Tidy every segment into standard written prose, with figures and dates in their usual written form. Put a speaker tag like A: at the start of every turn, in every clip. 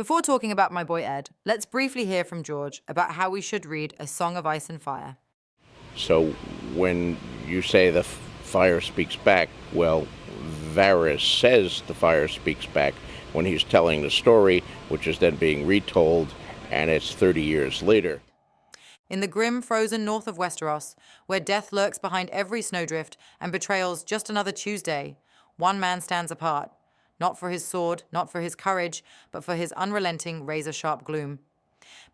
A: Before talking about my boy Ed, let's briefly hear from George about how we should read A Song of Ice and Fire.
B: So when you say the fire speaks back, well, Varys says the fire speaks back when he's telling the story, which is then being retold, and it's 30 years later.
A: In the grim, frozen north of Westeros, where death lurks behind every snowdrift and betrayal's just another Tuesday, one man stands apart, not for his sword, not for his courage, but for his unrelenting, razor-sharp gloom.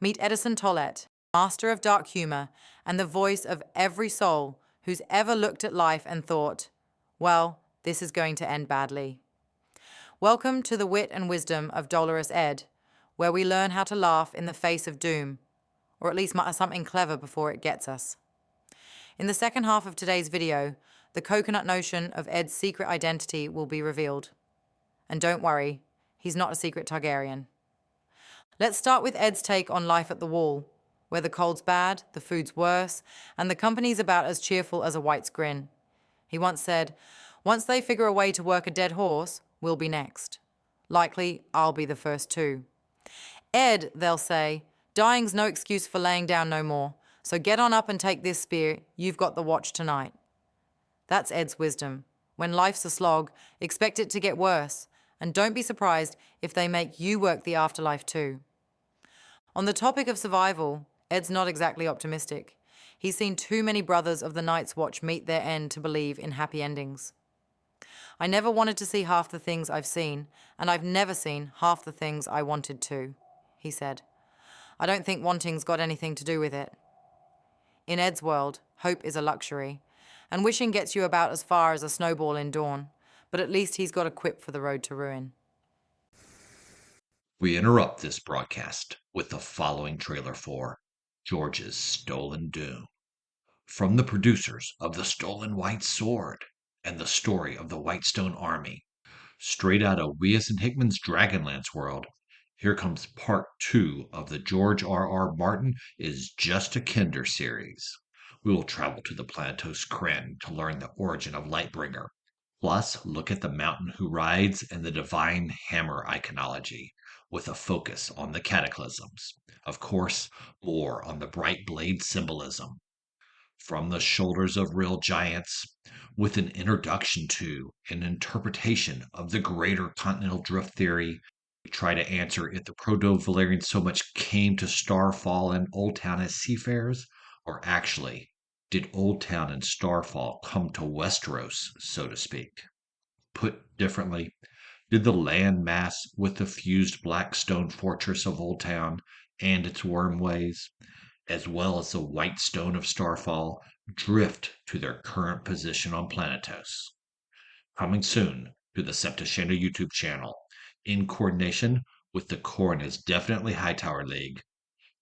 A: Meet Eddison Tollett, master of dark humor and the voice of every soul who's ever looked at life and thought, well, this is going to end badly. Welcome to the wit and wisdom of Dolorous Ed, where we learn how to laugh in the face of doom, or at least mutter something clever before it gets us. In the second half of today's video, the coconut notion of Ed's secret identity will be revealed. And don't worry, he's not a secret Targaryen. Let's start with Ed's take on life at the Wall, where the cold's bad, the food's worse, and the company's about as cheerful as a wight's grin. He once said, "Once they figure a way to work a dead horse, we'll be next. Likely, I'll be the first too. Ed, they'll say, dying's no excuse for laying down no more, so get on up and take this spear, you've got the watch tonight." That's Ed's wisdom. When life's a slog, expect it to get worse, and don't be surprised if they make you work the afterlife too. On the topic of survival, Ed's not exactly optimistic. He's seen too many brothers of the Night's Watch meet their end to believe in happy endings. "I never wanted to see half the things I've seen, and I've never seen half the things I wanted to," he said. "I don't think wanting's got anything to do with it." In Ed's world, hope is a luxury, and wishing gets you about as far as a snowball in dawn, but at least he's got a quip for the road to ruin.
C: We interrupt this broadcast with the following trailer for George's Stolen Doom. From the producers of The Stolen White Sword and the story of the Whitestone Army, straight out of Wias and Hickman's Dragonlance world, here comes part 2 of the George R.R. Martin is Just a Kinder series. We will travel to the Planetos Kryn to learn the origin of Lightbringer, plus look at the mountain who rides and the divine hammer iconology, with a focus on the cataclysms. Of course, more on the bright blade symbolism. From the shoulders of real giants, with an introduction to and interpretation of the greater continental drift theory, we try to answer if the Proto-Valyrians so much came to Starfall and Old Town as seafarers, or actually, did Old Town and Starfall come to Westeros, so to speak? Put differently, did the land mass with the fused black stone fortress of Old Town and its wormways, as well as the white stone of Starfall, drift to their current position on Planetos? Coming soon to the Septa Shaena YouTube channel, in coordination with the Qhorin is Definitely Hightower League,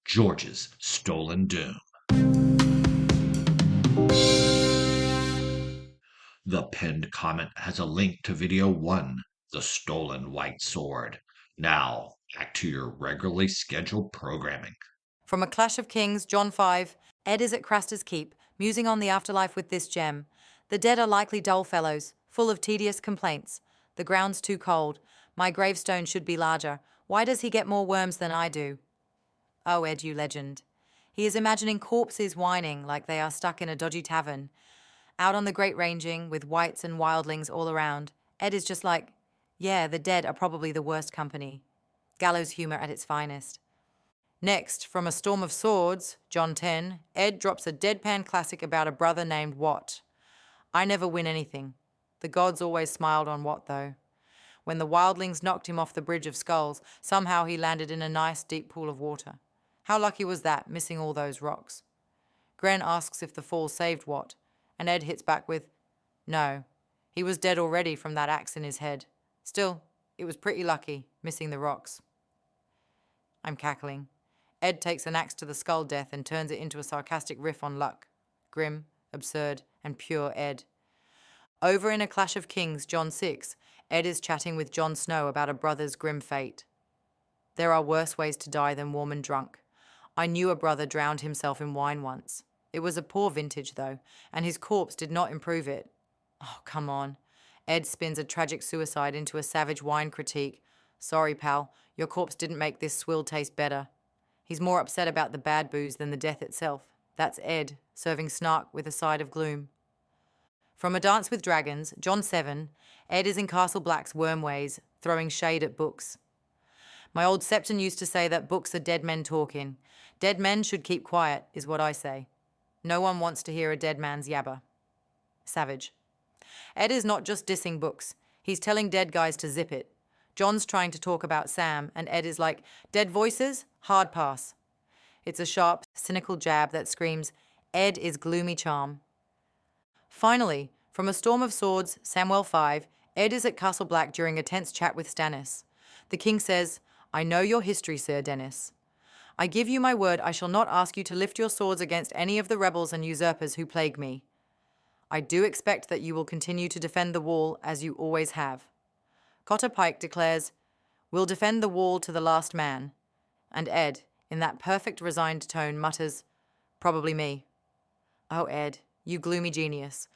C: George's Stolen Doom. The pinned comment has a link to video 1, The Stolen White Sword. Now, back to your regularly scheduled programming.
A: From A Clash of Kings, John 5, Ed is at Craster's Keep, musing on the afterlife with this gem. "The dead are likely dull fellows, full of tedious complaints. The ground's too cold. My gravestone should be larger. Why does he get more worms than I do?" Oh, Ed, you legend. He is imagining corpses whining like they are stuck in a dodgy tavern. Out on the Great Ranging, with wights and wildlings all around, Ed is just like, yeah, the dead are probably the worst company. Gallows humor at its finest. Next, from A Storm of Swords, John 10, Ed drops a deadpan classic about a brother named Wat. "I never win anything. The gods always smiled on Wat, though. When the wildlings knocked him off the Bridge of Skulls, somehow he landed in a nice deep pool of water. How lucky was that, missing all those rocks?" Gren asks if the fall saved Wat, and Ed hits back with, "No, he was dead already from that axe in his head. Still, it was pretty lucky, missing the rocks." I'm cackling. Ed takes an axe to the skull death and turns it into a sarcastic riff on luck. Grim, absurd, and pure Ed. Over in A Clash of Kings, John 6, Ed is chatting with Jon Snow about a brother's grim fate. "There are worse ways to die than warm and drunk. I knew a brother drowned himself in wine once. It was a poor vintage, though, and his corpse did not improve it." Oh, come on. Ed spins a tragic suicide into a savage wine critique. Sorry, pal, your corpse didn't make this swill taste better. He's more upset about the bad booze than the death itself. That's Ed, serving snark with a side of gloom. From A Dance with Dragons, John 7, Ed is in Castle Black's wormways, throwing shade at books. My old Septon used to say that books are dead men talking. Dead men should keep quiet, is what I say. No one wants to hear a dead man's yabber. Savage. Ed is not just dissing books. He's telling dead guys to zip it. John's trying to talk about Sam, and Ed is like, dead voices? Hard pass. It's a sharp, cynical jab that screams, Ed is gloomy charm. Finally, from A Storm of Swords, Samwell 5, Ed is at Castle Black during a tense chat with Stannis. The king says, I know your history, Sir Dennis. I give you my word I shall not ask you to lift your swords against any of the rebels and usurpers who plague me. I do expect that you will continue to defend the wall as you always have. Cotter Pike declares, We'll defend the wall to the last man. And Ed, in that perfect resigned tone, mutters, Probably me. Oh, Ed, you gloomy genius.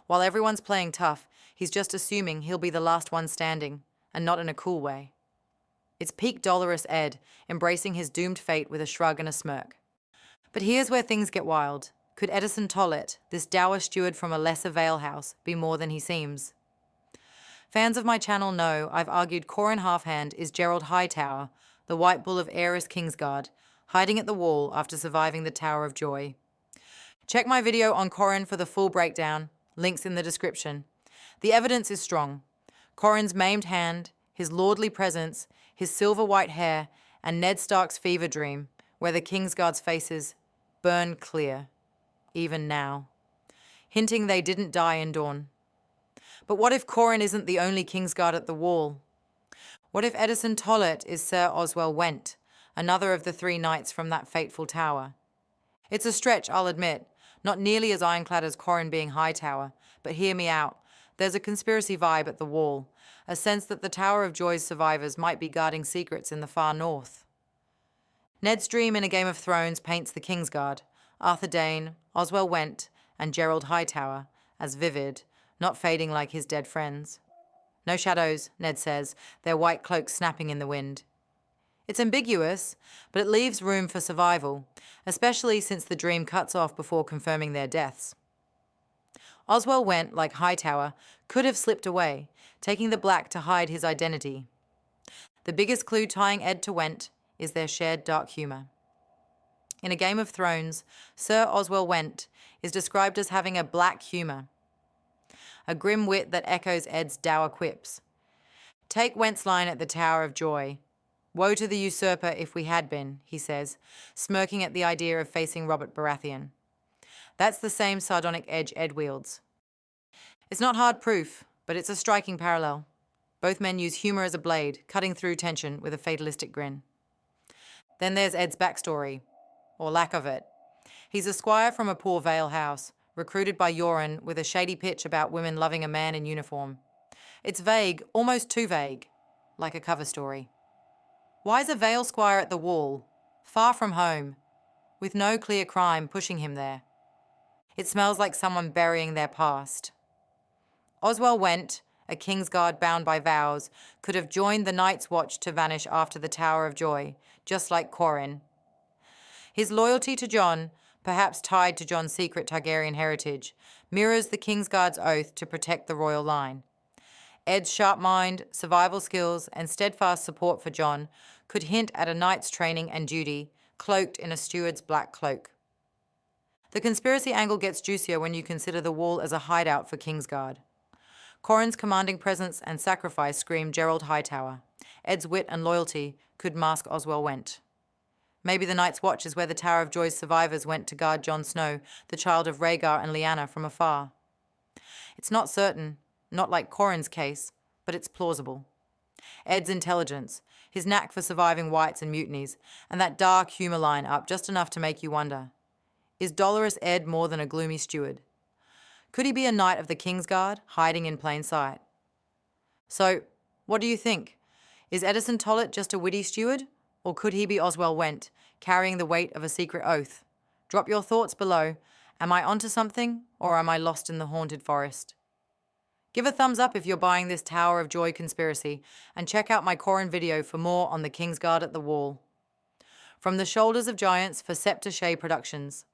A: While everyone's playing tough, he's just assuming he'll be the last one standing, and not in a cool way. It's peak Dolorous Ed, embracing his doomed fate with a shrug and a smirk. But here's where things get wild. Could Eddison Tollett, this dour steward from a lesser Vale house, be more than he seems? Fans of my channel know I've argued Qhorin Halfhand is Gerold Hightower, the White Bull of heiress Kingsguard, hiding at the wall after surviving the Tower of Joy. Check my video on Qhorin for the full breakdown, links in the description. The evidence is strong. Qhorin's maimed hand, his lordly presence, his silver white hair, and Ned Stark's fever dream, where the Kingsguard's faces burn clear, even now, hinting they didn't die in dawn. But what if Qhorin isn't the only Kingsguard at the wall? What if Eddison Tollett is Ser Oswell Whent, another of the 3 knights from that fateful tower? It's a stretch, I'll admit, not nearly as ironclad as Qhorin being Hightower, but hear me out. There's a conspiracy vibe at the wall, a sense that the Tower of Joy's survivors might be guarding secrets in the far north. Ned's dream in A Game of Thrones paints the Kingsguard, Arthur Dayne, Oswell Whent, and Gerold Hightower, as vivid, not fading like his dead friends. No shadows, Ned says, their white cloaks snapping in the wind. It's ambiguous, but it leaves room for survival, especially since the dream cuts off before confirming their deaths. Oswell Whent, like Hightower, could have slipped away, taking the black to hide his identity. The biggest clue tying Ed to Whent is their shared dark humour. In A Game of Thrones, Ser Oswell Whent is described as having a black humour, a grim wit that echoes Ed's dour quips. Take Whent's line at the Tower of Joy. Woe to the usurper if we had been, he says, smirking at the idea of facing Robert Baratheon. That's the same sardonic edge Ed wields. It's not hard proof, but it's a striking parallel. Both men use humour as a blade, cutting through tension with a fatalistic grin. Then there's Ed's backstory, or lack of it. He's a squire from a poor Vale house, recruited by Qhorin with a shady pitch about women loving a man in uniform. It's vague, almost too vague, like a cover story. Why's a Vale squire at the wall, far from home, with no clear crime pushing him there? It smells like someone burying their past. Oswell Whent, a Kingsguard bound by vows, could have joined the Night's Watch to vanish after the Tower of Joy, just like Qhorin. His loyalty to Jon, perhaps tied to Jon's secret Targaryen heritage, mirrors the Kingsguard's oath to protect the royal line. Ed's sharp mind, survival skills, and steadfast support for Jon could hint at a knight's training and duty, cloaked in a steward's black cloak. The conspiracy angle gets juicier when you consider the wall as a hideout for Kingsguard. Qhorin's commanding presence and sacrifice scream Gerold Hightower. Ed's wit and loyalty could mask Oswell Whent. Maybe the Night's Watch is where the Tower of Joy's survivors went to guard Jon Snow, the child of Rhaegar and Lyanna, from afar. It's not certain, not like Qhorin's case, but it's plausible. Ed's intelligence, his knack for surviving wights and mutinies, and that dark humour line up just enough to make you wonder. Is Dolorous Ed more than a gloomy steward? Could he be a knight of the Kingsguard, hiding in plain sight? So, what do you think? Is Eddison Tollett just a witty steward? Or could he be Oswell Whent, carrying the weight of a secret oath? Drop your thoughts below. Am I onto something, or am I lost in the haunted forest? Give a thumbs up if you're buying this Tower of Joy conspiracy, and check out my Qhorin video for more on the Kingsguard at the Wall. From the Shoulders of Giants for Septa Productions.